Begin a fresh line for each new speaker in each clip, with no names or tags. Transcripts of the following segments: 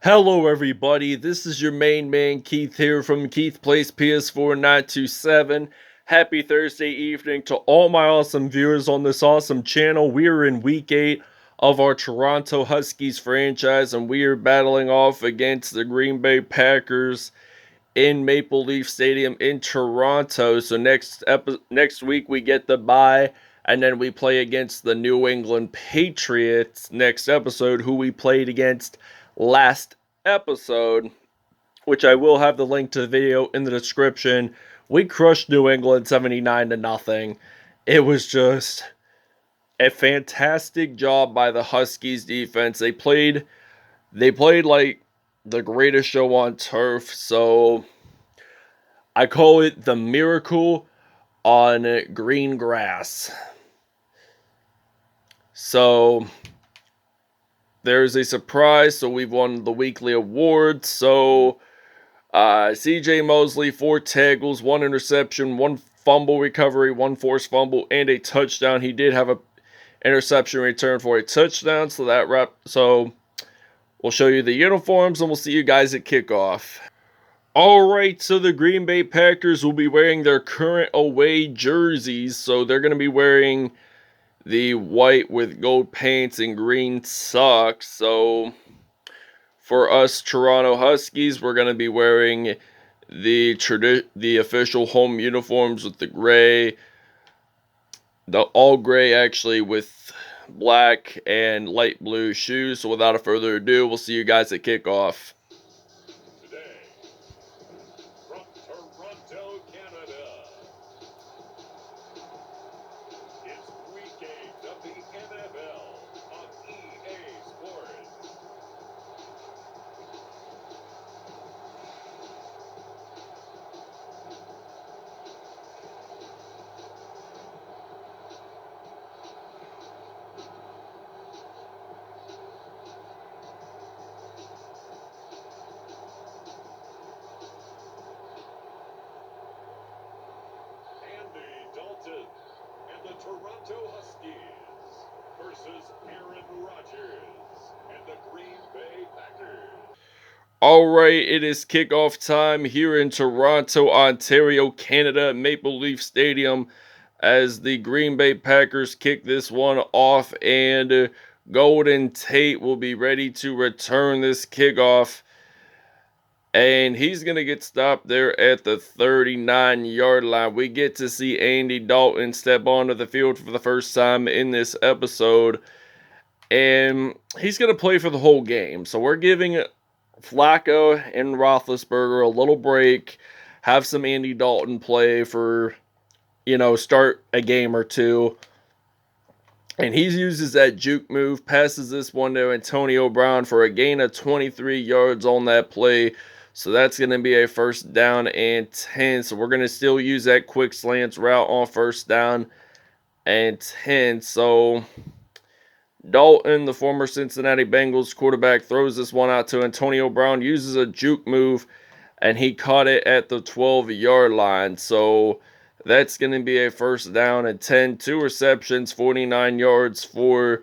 Hello everybody, this is your main man Keith here from Keith Plays PS4 927. Happy Thursday evening to all my awesome viewers on this awesome channel. We are in week 8 of our Toronto Huskies franchise and we are battling off against the Green Bay Packers in Maple Leaf Stadium in Toronto. So next week we get the bye and then we play against the New England Patriots next episode, who we played against last episode, which I will have the link to the video in the description. We crushed New England 79-0. It was just a fantastic job by the Huskies defense. They played like the greatest show on turf. So I call it the miracle on green grass. So there's a surprise. So we've won the weekly awards. So CJ Mosley, 4 tackles, 1 interception, 1 fumble recovery, 1 forced fumble, and a touchdown. He did have a interception return for a touchdown. So we'll show you the uniforms and we'll see you guys at kickoff. Alright, so the Green Bay Packers will be wearing their current away jerseys. So they're going to be wearing the white with gold pants and green socks. So for us Toronto Huskies, we're going to be wearing the official home uniforms with the gray, the all gray actually, with black and light blue shoes. So without further ado, we'll see you guys at kickoff.
Today, from Toronto, Canada, it's week 8 of the NFL on EA Sports. Andy Dalton and the Toronto Huskies versus Aaron Rodgers and the Green Bay Packers.
Alright, it is kickoff time here in Toronto, Ontario, Canada, at Maple Leaf Stadium, as the Green Bay Packers kick this one off, and Golden Tate will be ready to return this kickoff. And he's going to get stopped there at the 39-yard line. We get to see Andy Dalton step onto the field for the first time in this episode. And he's going to play for the whole game. So we're giving Flacco and Roethlisberger a little break. Have some Andy Dalton play for, start a game or two. And he uses that juke move, passes this one to Antonio Brown for a gain of 23 yards on that play. So that's going to be a first down and 10. So we're going to still use that quick slants route on first down and 10. So Dalton, the former Cincinnati Bengals quarterback, throws this one out to Antonio Brown, uses a juke move, and he caught it at the 12-yard line. So that's going to be a first down and 10. 2 receptions, 49 yards for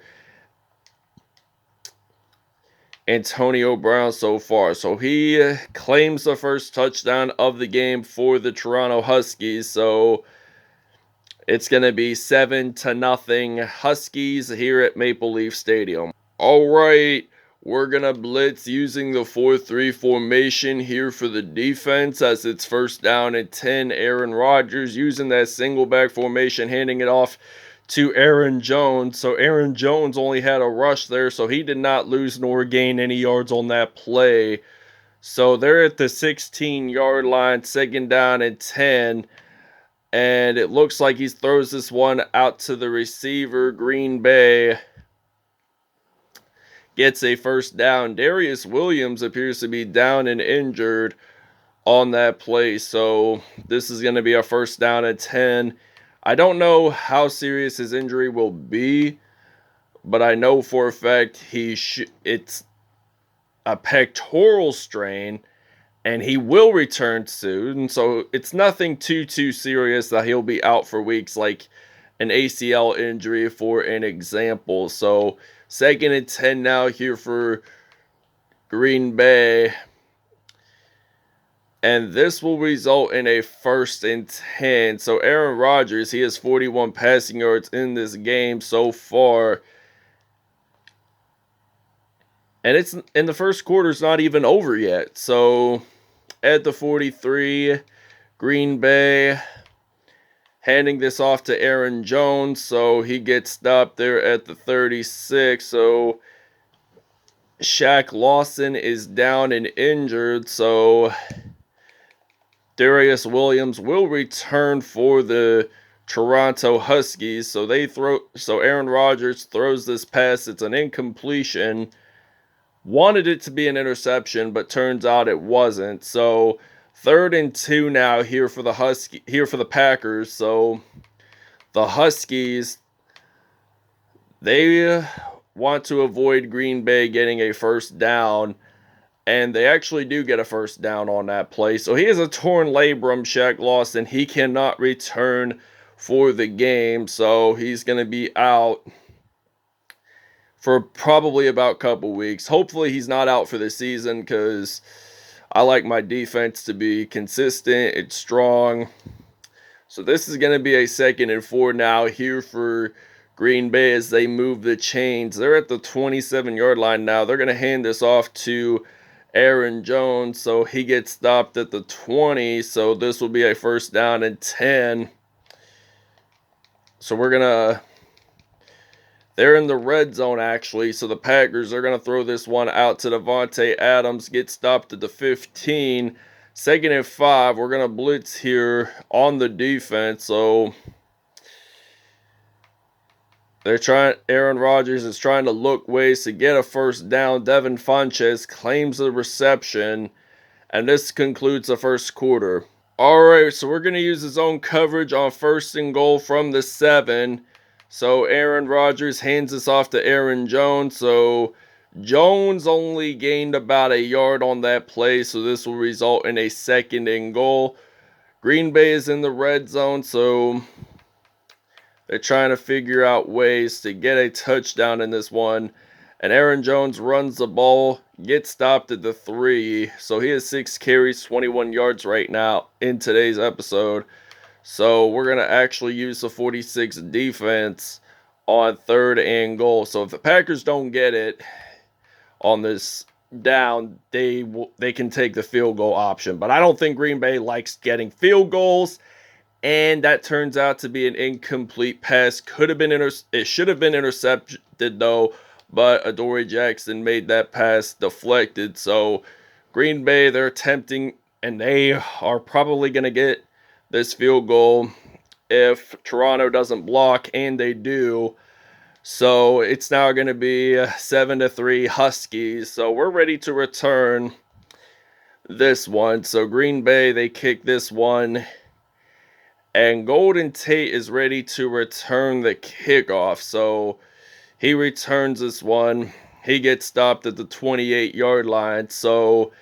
Antonio Brown so far. So he claims the first touchdown of the game for the Toronto Huskies. So it's going to be 7-0 Huskies here at Maple Leaf Stadium. Alright, we're going to blitz using the 4-3 formation here for the defense, as it's first down and 10. Aaron Rodgers using that single back formation, handing it off to Aaron Jones. So Aaron Jones only had a rush there, so he did not lose nor gain any yards on that play. So they're at the 16-yard line, second down and 10. And it looks like he throws this one out to the receiver. Green Bay gets a first down. Darius Williams appears to be down and injured on that play. So this is going to be a first down at 10. I don't know how serious his injury will be, but I know for a fact it's a pectoral strain, and he will return soon. So it's nothing too serious that he'll be out for weeks, like an ACL injury, for an example. So second and 10 now here for Green Bay. And this will result in a 1st and 10. So Aaron Rodgers, he has 41 passing yards in this game so far. And it's in the first quarter's not even over yet. So at the 43, Green Bay handing this off to Aaron Jones. So he gets stopped there at the 36. So Shaq Lawson is down and injured. So Darius Williams will return for the Toronto Huskies. So Aaron Rodgers throws this pass. It's an incompletion. Wanted it to be an interception, but turns out it wasn't. So 3rd and 2 now here for the Packers. So the Huskies, they want to avoid Green Bay getting a 1st down. And they actually do get a 1st down on that play. So he has a torn labrum, Shaq Lawson. He cannot return for the game. So he's going to be out for probably about a couple weeks. Hopefully he's not out for the season because I like my defense to be consistent. It's strong. So this is going to be a 2nd and 4 now here for Green Bay as they move the chains. They're at the 27-yard line now. They're going to hand this off to Aaron Jones, so he gets stopped at the 20, so this will be a 1st down and 10. So they're in the red zone actually, so the Packers are going to throw this one out to Davante Adams, gets stopped at the 15. 2nd and 5, we're going to blitz here on the defense, so Aaron Rodgers is trying to look ways to get a 1st down. Devin Funchess claims the reception, and this concludes the first quarter. Alright, so we're going to use his own coverage on 1st and goal from the 7. So Aaron Rodgers hands this off to Aaron Jones. So Jones only gained about a yard on that play, so this will result in a 2nd and goal. Green Bay is in the red zone, so they're trying to figure out ways to get a touchdown in this one. And Aaron Jones runs the ball, gets stopped at the 3. So he has 6 carries, 21 yards right now in today's episode. So we're going to actually use the 46 defense on 3rd and goal. So if the Packers don't get it on this down, they can take the field goal option. But I don't think Green Bay likes getting field goals. And that turns out to be an incomplete pass. It should have been intercepted though, but Adoree Jackson made that pass deflected. So Green Bay, they're attempting, and they are probably going to get this field goal if Toronto doesn't block, and they do. So it's now going to be 7-3 Huskies. So we're ready to return this one. So Green Bay, they kick this one. And Golden Tate is ready to return the kickoff. So he returns this one. He gets stopped at the 28-yard line. So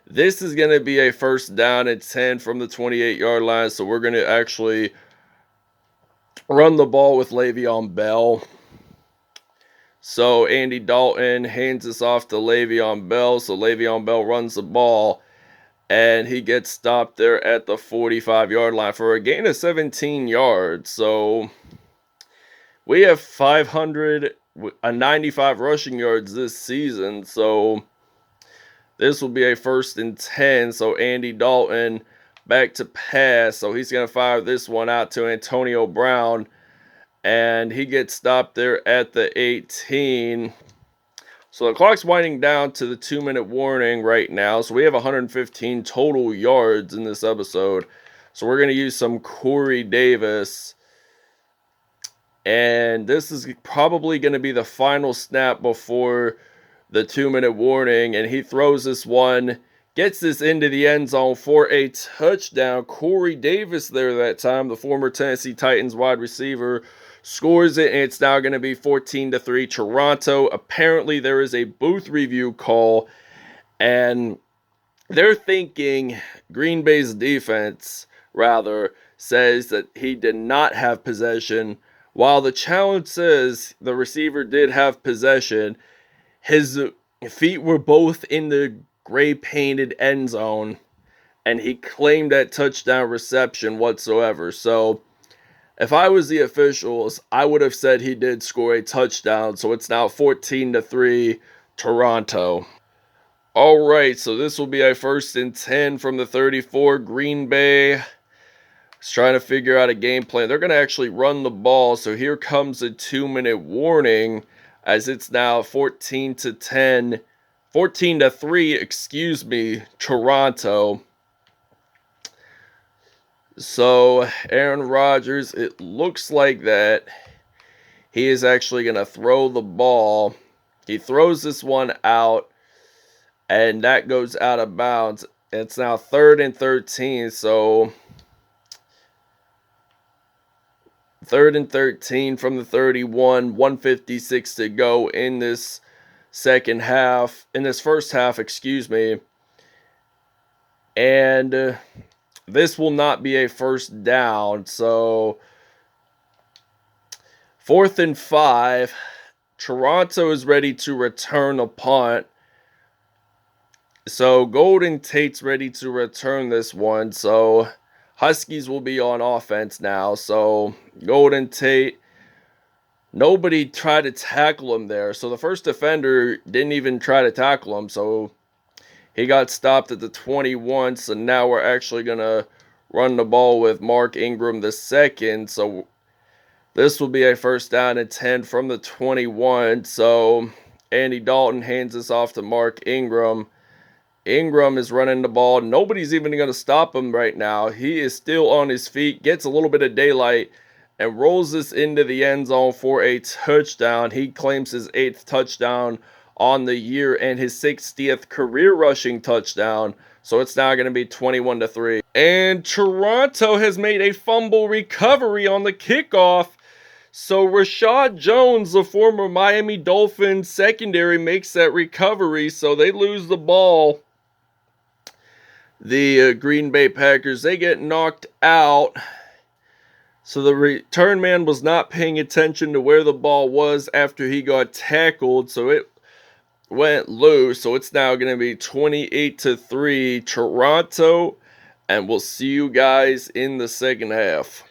this is going to be a 1st down and 10 from the 28-yard line. So we're going to actually run the ball with Le'Veon Bell. So Andy Dalton hands this off to Le'Veon Bell. So Le'Veon Bell runs the ball. And he gets stopped there at the 45-yard line for a gain of 17 yards. So we have 595 rushing yards this season. So this will be a 1st and 10. So Andy Dalton back to pass. So he's going to fire this one out to Antonio Brown. And he gets stopped there at the 18. So the clock's winding down to the 2-minute warning right now. So we have 115 total yards in this episode. So we're going to use some Corey Davis. And this is probably going to be the final snap before the 2-minute warning. And he throws this one, gets this into the end zone for a touchdown. Corey Davis there that time, the former Tennessee Titans wide receiver, scores it, and it's now going to be 14-3 Toronto. Apparently, there is a booth review call, and they're thinking Green Bay's defense, rather, says that he did not have possession, while the challenge says the receiver did have possession. His feet were both in the gray painted end zone, and he claimed that touchdown reception whatsoever. So if I was the officials, I would have said he did score a touchdown. So it's now 14-3 Toronto. All right, so this will be a 1st and 10 from the 34. Green Bay is trying to figure out a game plan. They're going to actually run the ball. So here comes a 2-minute warning as it's now 14-10, 14-3, excuse me, Toronto. So Aaron Rodgers, it looks like that he is actually going to throw the ball. He throws this one out, and that goes out of bounds. It's now 3rd and 13. So 3rd and 13 from the 31, 156 to go in this second half, in this first half, excuse me. And this will not be a first down. So 4th and 5. Toronto is ready to return a punt. So Golden Tate's ready to return this one. So Huskies will be on offense now. So Golden Tate, nobody tried to tackle him there. So the first defender didn't even try to tackle him. So he got stopped at the 21. So now we're actually going to run the ball with Mark Ingram the second. So this will be a 1st and 10 from the 21. So Andy Dalton hands this off to Mark Ingram. Ingram is running the ball. Nobody's even going to stop him right now. He is still on his feet, gets a little bit of daylight, and rolls this into the end zone for a touchdown. He claims his 8th touchdown on the year and his 60th career rushing touchdown. So it's now going to be 21-3. And Toronto has made a fumble recovery on the kickoff. So Rashad Jones, the former Miami Dolphins secondary, makes that recovery. So they lose the ball. The Green Bay Packers, they get knocked out. So the return man was not paying attention to where the ball was after he got tackled. So it went loose. So it's now going to be 28-3 Toronto. And we'll see you guys in the second half.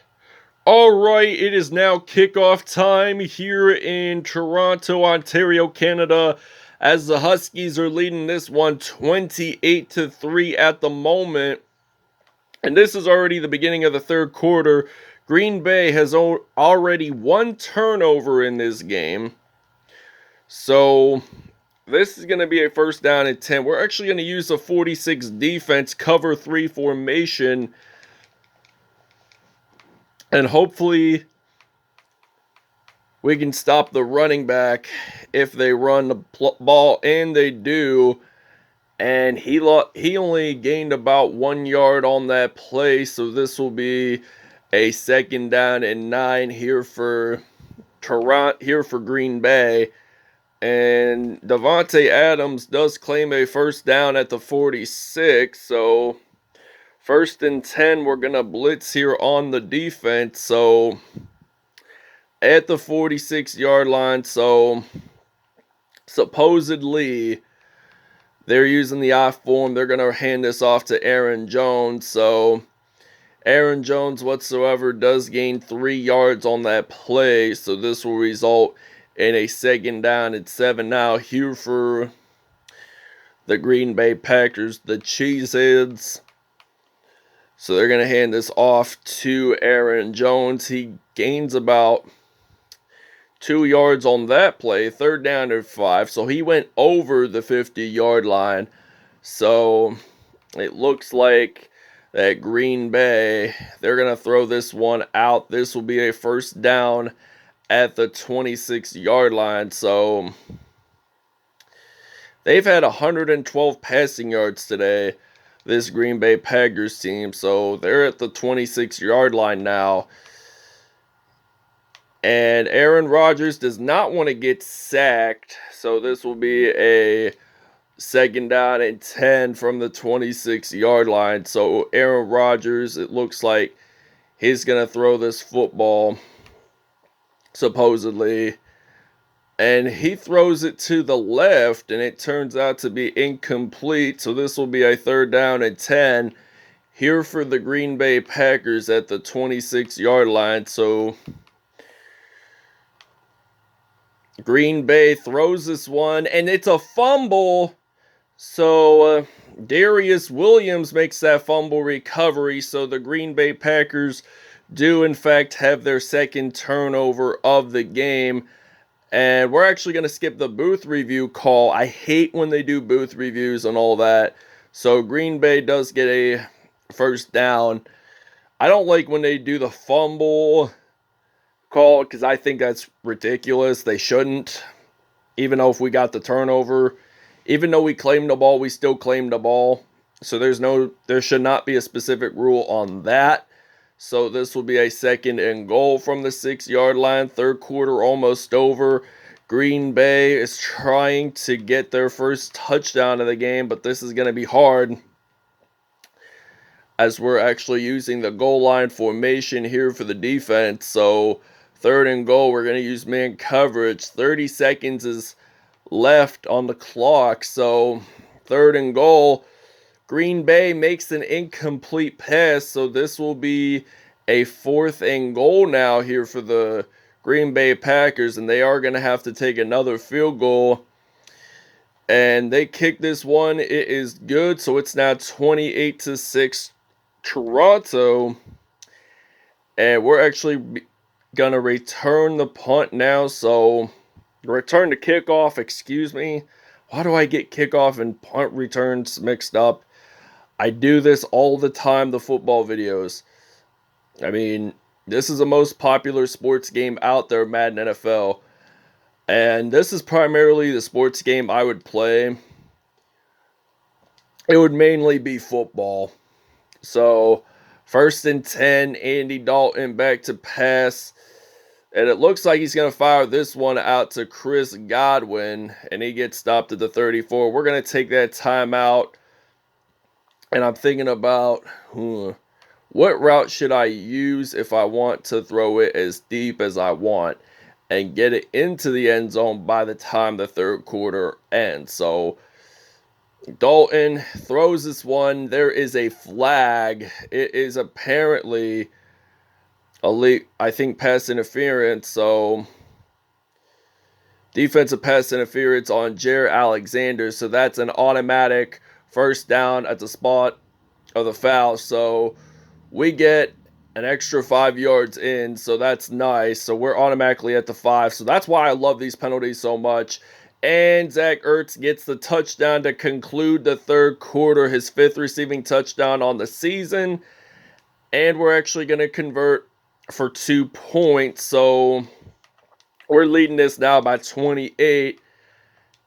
All right, it is now kickoff time here in Toronto, Ontario, Canada, as the Huskies are leading this one 28-3 at the moment. And this is already the beginning of the third quarter. Green Bay has already one turnover in this game. So this is going to be a 1st and 10. We're actually going to use a 46 defense, cover 3 formation. And hopefully we can stop the running back if they run the ball, and they do. And he only gained about 1 yard on that play, so this will be a 2nd-down-and-9 here for Toronto, here for Green Bay. And Davante Adams does claim a 1st down at the 46, so 1st and 10, we're going to blitz here on the defense. So at the 46-yard line, so supposedly they're using the I form. They're going to hand this off to Aaron Jones. So Aaron Jones whatsoever does gain 3 yards on that play. So this will result in a 2nd-down-and-7 now here for the Green Bay Packers, the Cheeseheads. So they're going to hand this off to Aaron Jones. He gains about 2 yards on that play, 3rd-down-and-5. So he went over the 50-yard line. So it looks like that Green Bay, they're going to throw this one out. This will be a 1st down at the 26-yard line. So they've had 112 passing yards today, this Green Bay Packers team. So they're at the 26-yard line now. And Aaron Rodgers does not want to get sacked. So this will be a 2nd-down-and-10 from the 26-yard line. So Aaron Rodgers, it looks like he's going to throw this football, supposedly. and he throws it to the left, and it turns out to be incomplete. So this will be a 3rd down and 10 here for the Green Bay Packers at the 26-yard line. So Green Bay throws this one, and it's a fumble. So Darius Williams makes that fumble recovery. So the Green Bay Packers do, in fact, have their 2nd turnover of the game. And we're actually going to skip the booth review call. I hate when they do booth reviews and all that. So Green Bay does get a 1st down. I don't like when they do the fumble call because I think that's ridiculous. They shouldn't. Even though if we got the turnover, even though we claimed the ball, we still claimed the ball. So there should not be a specific rule on that. So this will be a 2nd and goal from the 6-yard line. 3rd quarter almost over. Green Bay is trying to get their first touchdown of the game, but this is going to be hard as we're actually using the goal line formation here for the defense. So 3rd and goal, we're going to use man coverage. 30 seconds is left on the clock. So 3rd and goal, Green Bay makes an incomplete pass. So this will be a 4th and goal now here for the Green Bay Packers, and they are going to have to take another field goal. And they kick this one. It is good. So it's now 28-6 Toronto. And we're actually going to return the punt now. So return to kickoff, excuse me. Why do I get kickoff and punt returns mixed up? I do this all the time, the football videos. I mean, this is the most popular sports game out there, Madden NFL. And this is primarily the sports game I would play. It would mainly be football. So, 1st and 10, Andy Dalton back to pass. And it looks like he's going to fire this one out to Chris Godwin. And he gets stopped at the 34. We're going to take that timeout. And I'm thinking about what route should I use if I want to throw it as deep as I want and get it into the end zone by the time the 3rd quarter ends. So Dalton throws this one. There is a flag. It is apparently I think pass interference. So defensive pass interference on Jaire Alexander. So that's an automatic 1st down at the spot of the foul. So we get an extra 5 yards in, so that's nice. So we're automatically at the 5. So that's why I love these penalties so much. And Zach Ertz gets the touchdown to conclude the 3rd quarter, his 5th receiving touchdown on the season. And we're actually going to convert for 2 points. So we're leading this now by 28.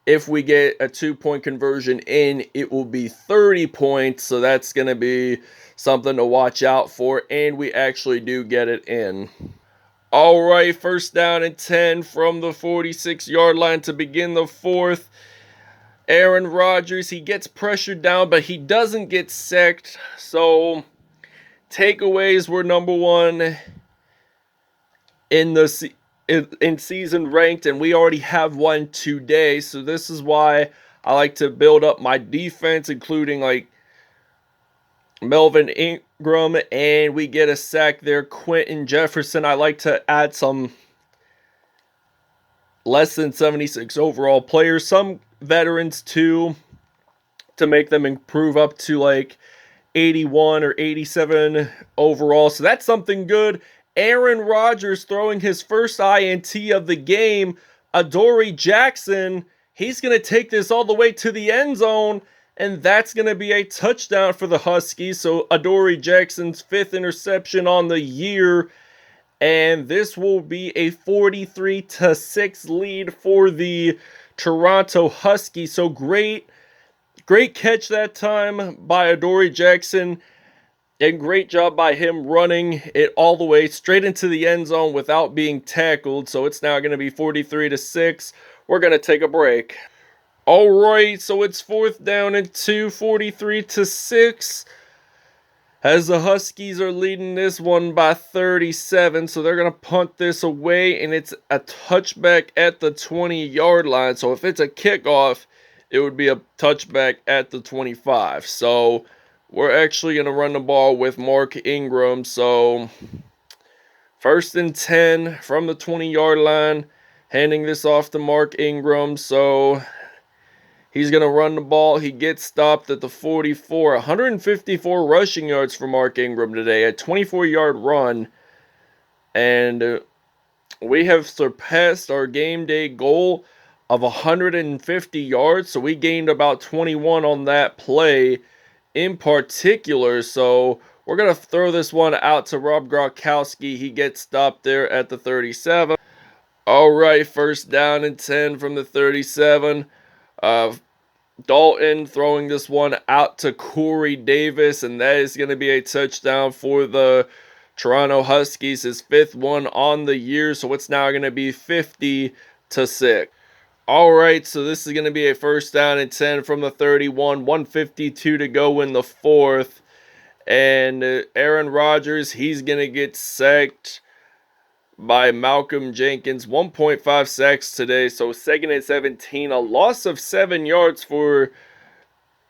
If we get a 2-point conversion in, it will be 30 points. So that's going to be something to watch out for. And we actually do get it in. All right, 1st down and 10 from the 46-yard line to begin the 4th. Aaron Rodgers, he gets pressured down, but he doesn't get sacked. So takeaways were number 1 in season ranked, and we already have one today. So this is why I like to build up my defense, including like Melvin Ingram, and we get a sack there. Quentin Jefferson, I like to add some less than 76 overall players, some veterans too, to make them improve up to like 81 or 87 overall. So that's something good. Aaron Rodgers throwing his first INT of the game. Adoree Jackson, he's going to take this all the way to the end zone, and that's going to be a touchdown for the Huskies. So Adoree Jackson's 5th interception on the year, and this will be a 43-6 lead for the Toronto Huskies. So great catch that time by Adoree Jackson. And great job by him running it all the way straight into the end zone without being tackled. So it's now going to be 43-6. We're going to take a break. All right, so it's 4th down and 2, 43-6. as the Huskies are leading this one by 37. So they're going to punt this away, and it's a touchback at the 20-yard line. So if it's a kickoff, it would be a touchback at the 25. So we're actually going to run the ball with Mark Ingram. So 1st and 10 from the 20-yard line, handing this off to Mark Ingram. So he's going to run the ball. He gets stopped at the 44. 154 rushing yards for Mark Ingram today, a 24-yard run. And we have surpassed our game day goal of 150 yards. So we gained about 21 on that play in particular. So we're going to throw this one out to Rob Gronkowski. He gets stopped there at the 37. All right, 1st down and 10 from the 37. Dalton throwing this one out to Corey Davis, and that is going to be a touchdown for the Toronto Huskies, his 5th one on the year. So it's now going to be 50-6. All right, so this is going to be a 1st down and 10 from the 31, 152 to go in the 4th. And Aaron Rodgers, he's going to get sacked by Malcolm Jenkins. 1.5 sacks today, so 2nd and 17. A loss of 7 yards for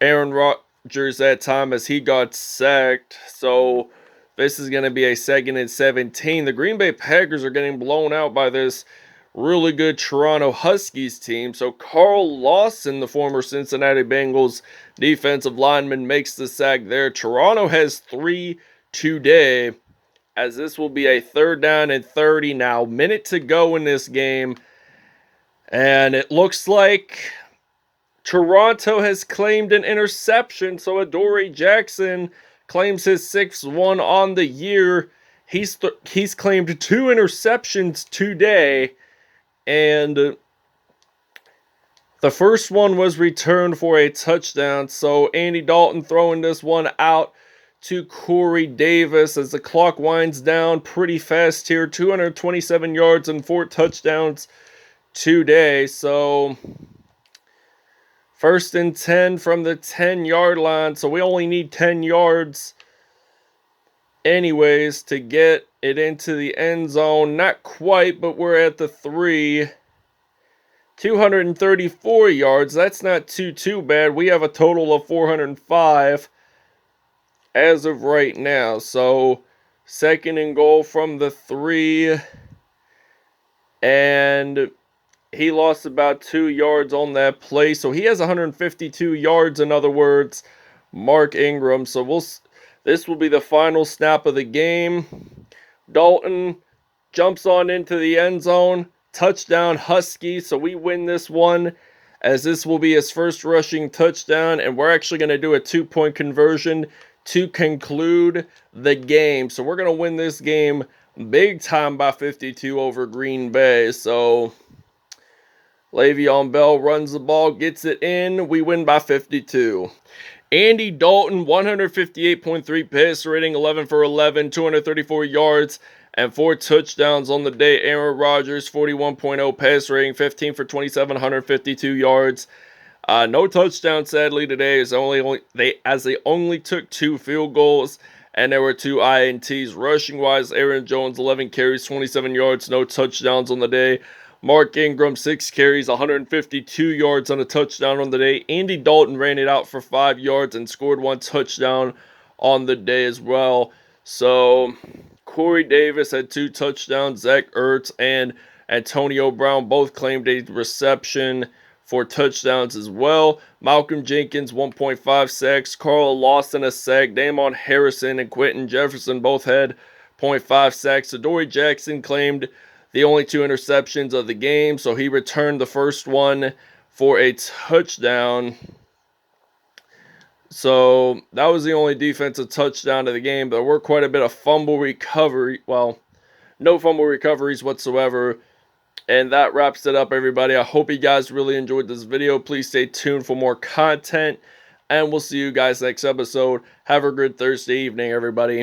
Aaron Rodgers that time as he got sacked. So this is going to be a 2nd and 17. The Green Bay Packers are getting blown out by this really good Toronto Huskies team. So Carl Lawson, the former Cincinnati Bengals defensive lineman, makes the sack there. Toronto has 3 today, as this will be a 3rd down and 30 now. Minute to go in this game. And it looks like Toronto has claimed an interception. So Adoree Jackson claims his 6th one on the year. He's claimed 2 interceptions today. And the first one was returned for a touchdown. So Andy Dalton throwing this one out to Corey Davis as the clock winds down pretty fast here. 227 yards and 4 touchdowns today. So 1st and 10 from the 10-yard line. So we only need 10 yards anyways to get it into the end zone. Not quite, but we're at the 3. 234 yards. That's not too bad. We have a total of 405 as of right now. So 2nd and goal from the 3. And he lost about 2 yards on that play. So he has 152 yards, in other words, Mark Ingram. So this will be the final snap of the game. Dalton jumps on into the end zone. Touchdown Huskies. So we win this one, as this will be his 1st rushing touchdown. And we're actually going to do a 2-point conversion to conclude the game. So we're going to win this game big time by 52 over Green Bay. So Le'Veon Bell runs the ball, gets it in. We win by 52. Andy Dalton, 158.3 passer rating, 11 for 11, 234 yards, and 4 touchdowns on the day. Aaron Rodgers, 41.0 pass rating, 15 for 27, 152 yards. No touchdown, sadly, today, as they only took 2 field goals, and there were 2 INTs. Rushing-wise, Aaron Jones, 11 carries, 27 yards, no touchdowns on the day. Mark Ingram, 6 carries, 152 yards on a touchdown on the day. Andy Dalton ran it out for 5 yards and scored 1 touchdown on the day as well. So Corey Davis had 2 touchdowns. Zach Ertz and Antonio Brown both claimed a reception for touchdowns as well. Malcolm Jenkins, 1.5 sacks. Carl Lawson, a sack. Damon Harrison and Quentin Jefferson both had 0.5 sacks. Adoree Jackson claimed the only 2 interceptions of the game, so he returned the first one for a touchdown. So that was the only defensive touchdown of the game. There were quite a bit of fumble recovery. Well, no fumble recoveries whatsoever. And that wraps it up, everybody. I hope you guys really enjoyed this video. Please stay tuned for more content, and we'll see you guys next episode. Have a good Thursday evening, everybody.